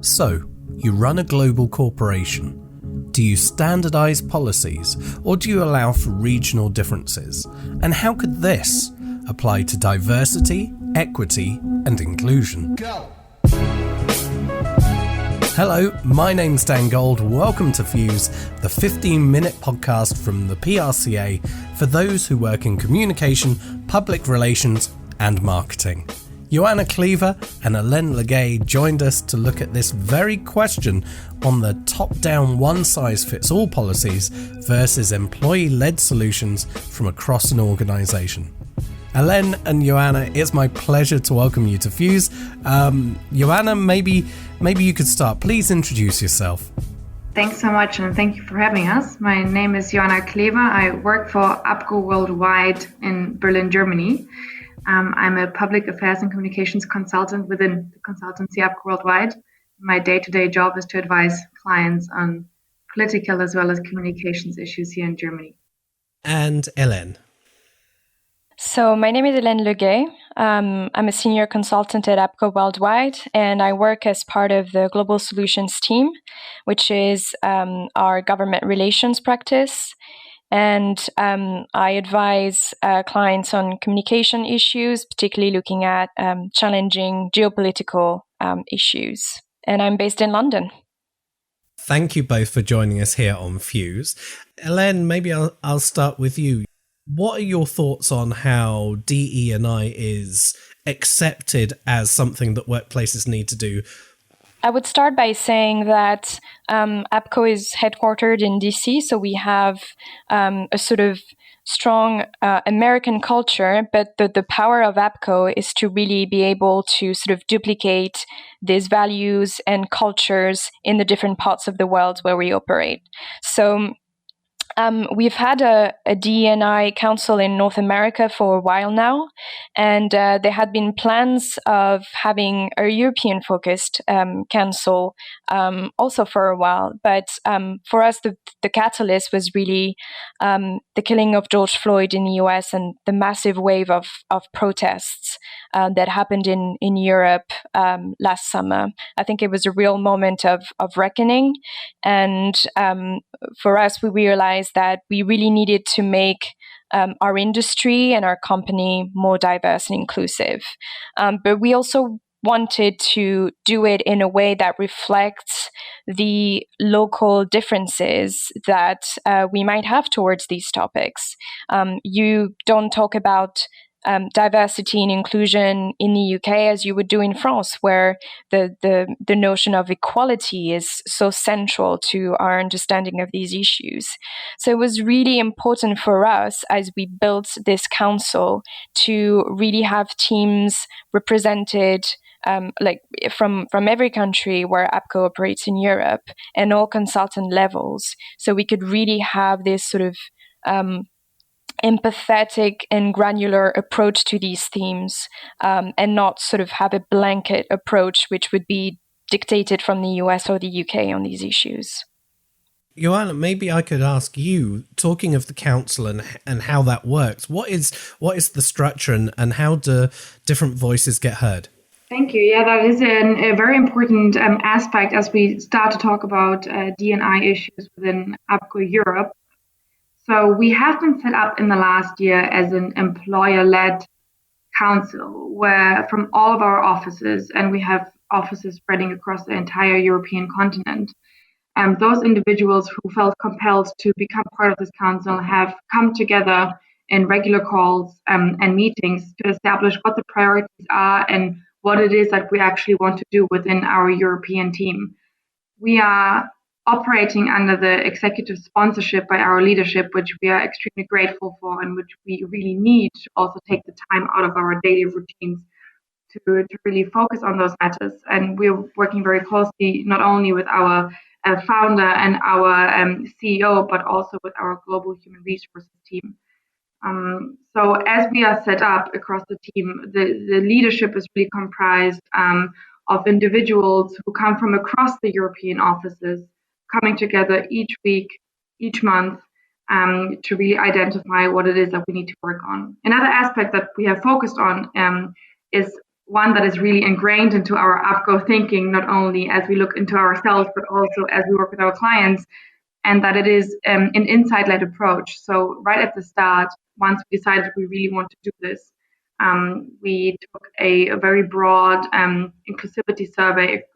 So, you run a global corporation. Do you standardise policies, or do you allow for regional differences? And how could this apply to diversity, equity, and inclusion? Go! Hello, my name's Dan Gold. Welcome to Fuse, the 15-minute podcast from the PRCA for those who work in communication, public relations, and marketing. Joanna Cleaver and Hélène Legay joined us to look at this very question on the top-down one-size-fits-all policies versus employee-led solutions from across an organisation. Hélène and Joanna, it's my pleasure to welcome you to Fuse. Joanna, maybe you could start. Please introduce yourself. Thanks so much, and thank you for having us. My name is Joanna Cleaver. I work for APCO Worldwide in Berlin, Germany. I'm a public affairs and communications consultant within the consultancy APCO Worldwide. My day-to-day job is to advise clients on political as well as communications issues here in Germany. And Hélène. So my name is Hélène Legay. I'm a senior consultant at APCO Worldwide, and I work as part of the Global Solutions team, which is our government relations practice. And I advise clients on communication issues, particularly looking at challenging geopolitical issues. And I'm based in London. Thank you both for joining us here on Fuse. Hélène, maybe I'll start with you. What are your thoughts on how DE&I is accepted as something that workplaces need to do? I would start by saying that APCO is headquartered in DC, so we have a sort of strong American culture, but the power of APCO is to really be able to sort of duplicate these values and cultures in the different parts of the world where we operate. So we've had a DE&I council in North America for a while now, and there had been plans of having a European-focused council also for a while. But for us, the catalyst was really the killing of George Floyd in the US and the massive wave of protests that happened in Europe last summer. I think it was a real moment of reckoning, and for us, we realized that we really needed to make our industry and our company more diverse and inclusive. But we also wanted to do it in a way that reflects the local differences that we might have towards these topics. You don't talk about diversity and inclusion in the UK as you would do in France, where the notion of equality is so central to our understanding of these issues. So it was really important for us as we built this council to really have teams represented like from every country where APCO operates in Europe and all consultant levels. So we could really have this sort of empathetic and granular approach to these themes, and not sort of have a blanket approach which would be dictated from the US or the UK on these issues. Joanna, maybe I could ask you, talking of the council and how that works, what is the structure and how do different voices get heard? Thank you. Yeah, that is a very important aspect as we start to talk about D&I issues within APCO Europe. So we have been set up in the last year as an employer-led council where from all of our offices, and we have offices spreading across the entire European continent, those individuals who felt compelled to become part of this council have come together in regular calls and meetings to establish what the priorities are and what it is that we actually want to do within our European team. We are operating under the executive sponsorship by our leadership, which we are extremely grateful for and which we really need to also take the time out of our daily routines to really focus on those matters. And we're working very closely not only with our founder and our CEO, but also with our global human resources team. So as we are set up across the team, the leadership is really comprised of individuals who come from across the European offices, coming together each week, each month, to really identify what it is that we need to work on. Another aspect that we have focused on is one that is really ingrained into our APCO thinking, not only as we look into ourselves, but also as we work with our clients, and that it is an insight-led approach. So right at the start, once we decided we really want to do this, we took a very broad inclusivity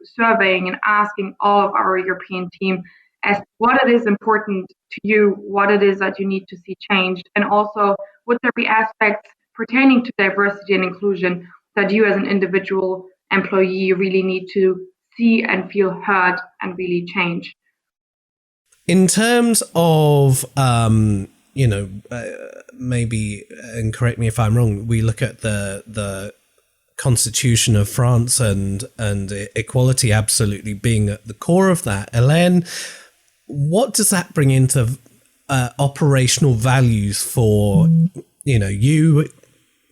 surveying and asking all of our European team as what it is important to you, what it is that you need to see changed, and also would there be aspects pertaining to diversity and inclusion that you as an individual employee really need to see and feel heard and really change. In terms of, maybe, and correct me if I'm wrong, we look at the Constitution of France and equality absolutely being at the core of that. Hélène, what does that bring into operational values for, you,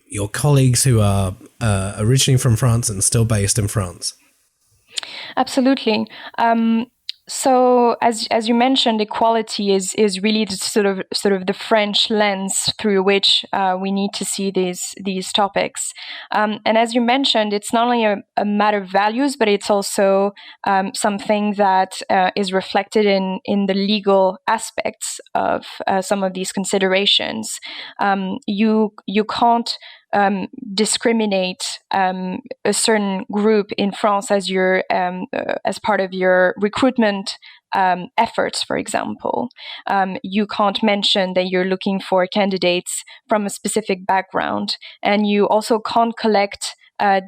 your colleagues who are originally from France and still based in France? Absolutely. So as you mentioned, equality is really the sort of the French lens through which we need to see these topics. And as you mentioned, it's not only a matter of values, but it's also something that is reflected in the legal aspects of some of these considerations. You can't discriminate a certain group in France as your as part of your recruitment efforts, for example. You can't mention that you're looking for candidates from a specific background, and you also can't collect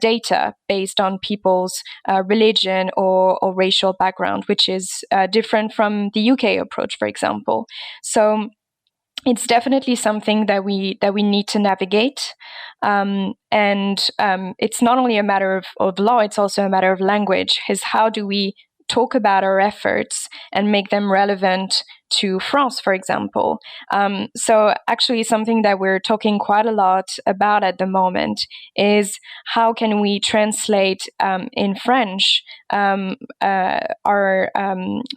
data based on people's religion or racial background, which is different from the UK approach, for example. So it's definitely something that we need to navigate, and it's not only a matter of law; it's also a matter of language. Is how do we talk about our efforts and make them relevant to France, for example. So actually something that we're talking quite a lot about at the moment is how can we translate in French our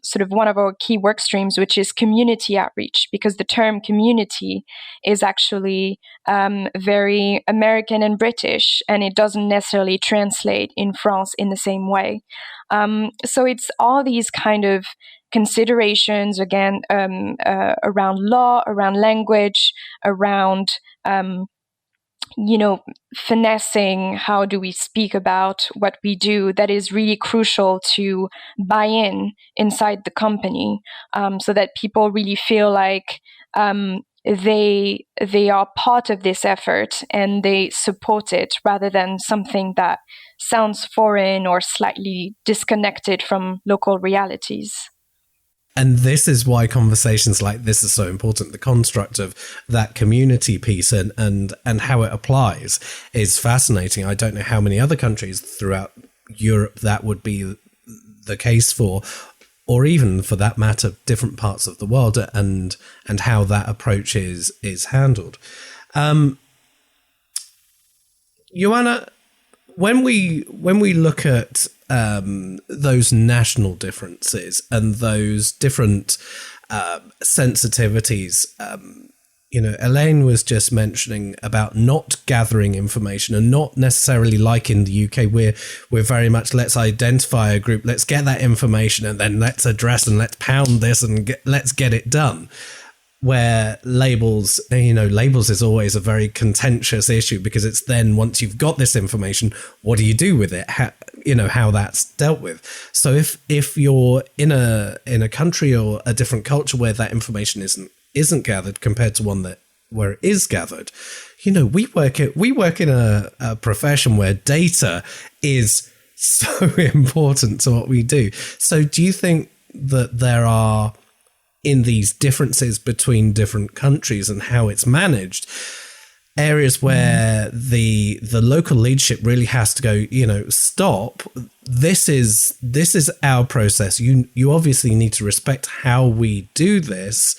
sort of one of our key work streams, which is community outreach, because the term community is actually very American and British, and it doesn't necessarily translate in France in the same way. So it's all these kind of considerations, again, around law, around language, around, finessing how do we speak about what we do, that is really crucial to buy in inside the company, so that people really feel like they are part of this effort and they support it, rather than something that sounds foreign or slightly disconnected from local realities. And this is why conversations like this are so important. The construct of that community piece and how it applies is fascinating. I don't know how many other countries throughout Europe that would be the case for, or even for that matter, different parts of the world, and how that approach is handled. Joanna, when we look at those national differences and those different sensitivities, Hélène was just mentioning about not gathering information, and not necessarily like in the UK, we're very much, let's identify a group, let's get that information, and then let's address and let's pound this and let's get it done. Where labels is always a very contentious issue, because it's then, once you've got this information, what do you do with it? How that's dealt with. So if you're in a country or a different culture where that information isn't gathered compared to one where it is gathered, we work in a profession where data is so important to what we do. So do you think that there are, in these differences between different countries and how it's managed, areas where the local leadership really has to go, stop, this is our process. You obviously need to respect how we do this,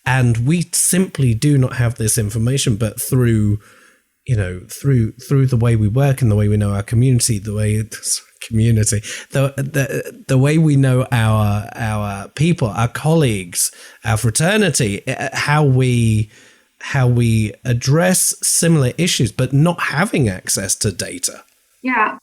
and we simply do not have this information, but through the way we work and the way we know our community, the way we know our people, our colleagues, our fraternity, how we address similar issues, but not having access to data. Yeah,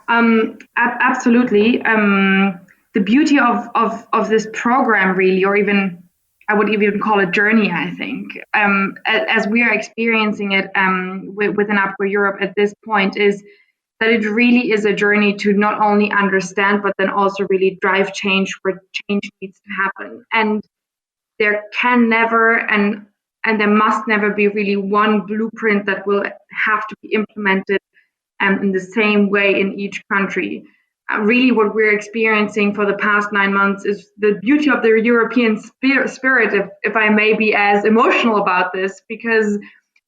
absolutely. The beauty of this program, really, or even I would even call it journey, I think, as we are experiencing it within APCO Europe at this point, is that it really is a journey to not only understand, but then also really drive change where change needs to happen. And there can never and there must never be really one blueprint that will have to be implemented in the same way in each country. Really, what we're experiencing for the past 9 months is the beauty of the European spirit, if I may be as emotional about this, because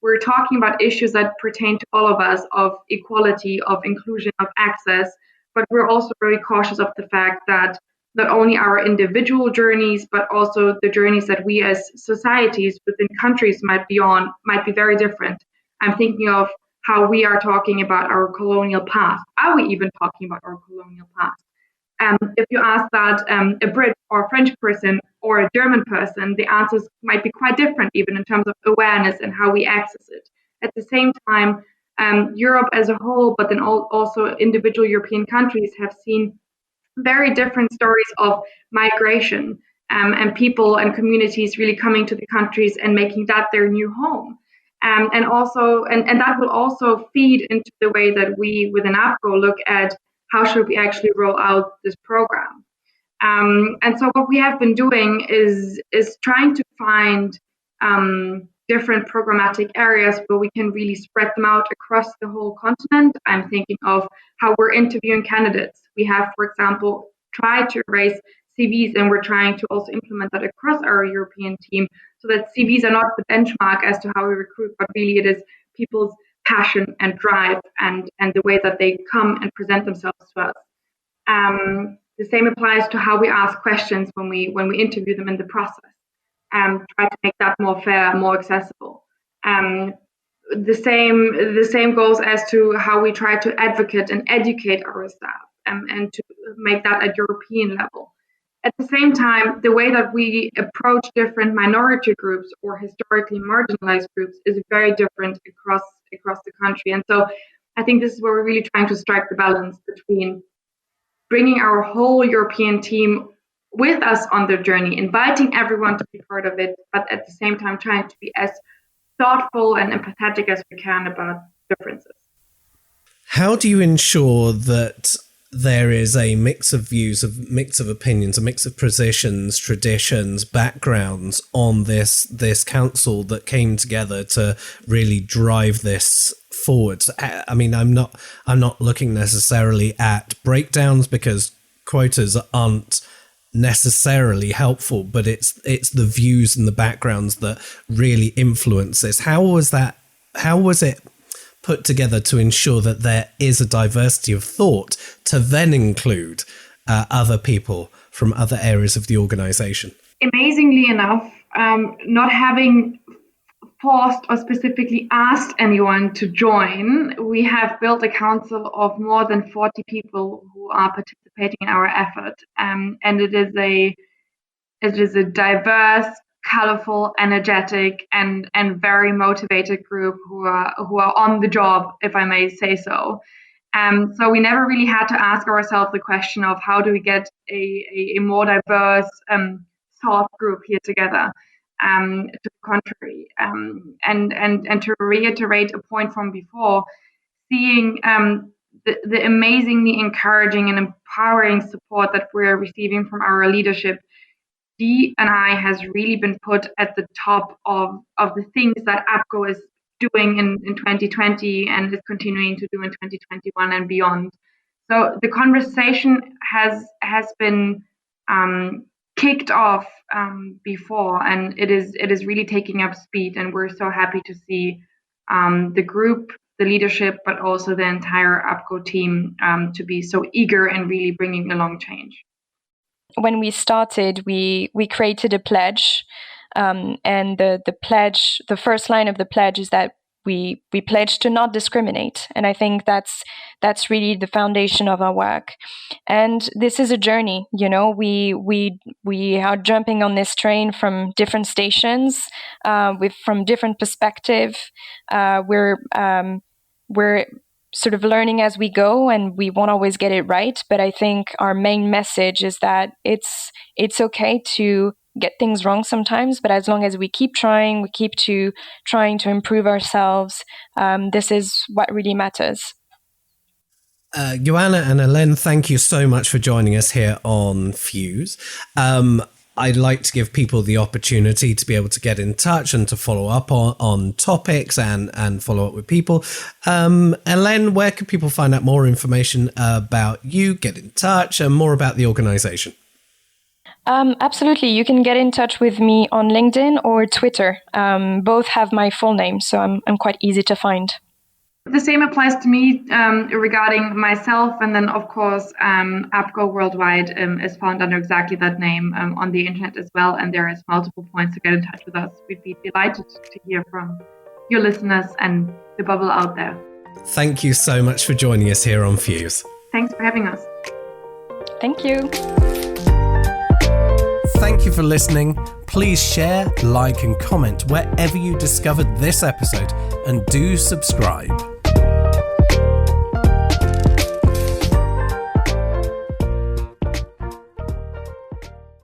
we're talking about issues that pertain to all of us, of equality, of inclusion, of access, but we're also very cautious of the fact that not only our individual journeys, but also the journeys that we as societies within countries might be on might be very different. I'm thinking of how we are talking about our colonial past. Are we even talking about our colonial past? If you ask that a Brit or a French person or a German person, the answers might be quite different, even in terms of awareness and how we access it. At the same time, Europe as a whole, but then also individual European countries have seen very different stories of migration and people and communities really coming to the countries and making that their new home. And that will also feed into the way that we within APCO look at how should we actually roll out this program. And so what we have been doing is trying to find different programmatic areas where we can really spread them out across the whole continent. I'm thinking of how we're interviewing candidates. We have, for example, tried to erase CVs, and we're trying to also implement that across our European team so that CVs are not the benchmark as to how we recruit, but really it is people's passion and drive and the way that they come and present themselves to us. The same applies to how we ask questions when we interview them in the process. Try to make that more fair, more accessible. The same goes as to how we try to advocate and educate our staff, and to make that at European level. At the same time, the way that we approach different minority groups or historically marginalized groups is very different across the country. And so I think this is where we're really trying to strike the balance between bringing our whole European team with us on the journey, inviting everyone to be part of it, but at the same time trying to be as thoughtful and empathetic as we can about differences. How do you ensure that there is a mix of views, a mix of opinions, a mix of positions, traditions, backgrounds on this council that came together to really drive this forward? I mean, I'm not looking necessarily at breakdowns because quotas aren't necessarily helpful, but it's the views and the backgrounds that really influence this. How was it put together to ensure that there is a diversity of thought to then include other people from other areas of the organization? Amazingly enough, not having forced or specifically asked anyone to join, we have built a council of more than 40 people who are participating in our effort. And it is a diverse, colorful, energetic, and very motivated group who are on the job, if I may say so. So we never really had to ask ourselves the question of how do we get a more diverse thought group here together. To the contrary, and to reiterate a point from before, seeing the amazingly encouraging and empowering support that we're receiving from our leadership, D&I has really been put at the top of the things that APCO is doing in 2020 and is continuing to do in 2021 and beyond. So the conversation has been kicked off before, and it is really taking up speed, and we're so happy to see the group, the leadership, but also the entire APCO team to be so eager and really bringing along change. When we started, we created a pledge, and the pledge, the first line of the pledge is that we pledge to not discriminate, and I think that's really the foundation of our work. And this is a journey, we are jumping on this train from different stations, from different perspective. We're sort of learning as we go, and we won't always get it right. But I think our main message is that it's okay to get things wrong sometimes, but as long as we keep trying, trying to improve ourselves, this is what really matters. Joanna and Hélène, thank you so much for joining us here on Fuse. I'd like to give people the opportunity to be able to get in touch and to follow up on topics and follow up with people. Hélène, where can people find out more information about you, get in touch, and more about the organisation? Absolutely. You can get in touch with me on LinkedIn or Twitter. Both have my full name, so I'm quite easy to find. The same applies to me regarding myself. And then, of course, APCO Worldwide is found under exactly that name on the internet as well. And there is multiple points to get in touch with us. We'd be delighted to hear from your listeners and the bubble out there. Thank you so much for joining us here on Fuse. Thanks for having us. Thank you. Thank you for listening. Please share, like, and comment wherever you discovered this episode, and do subscribe.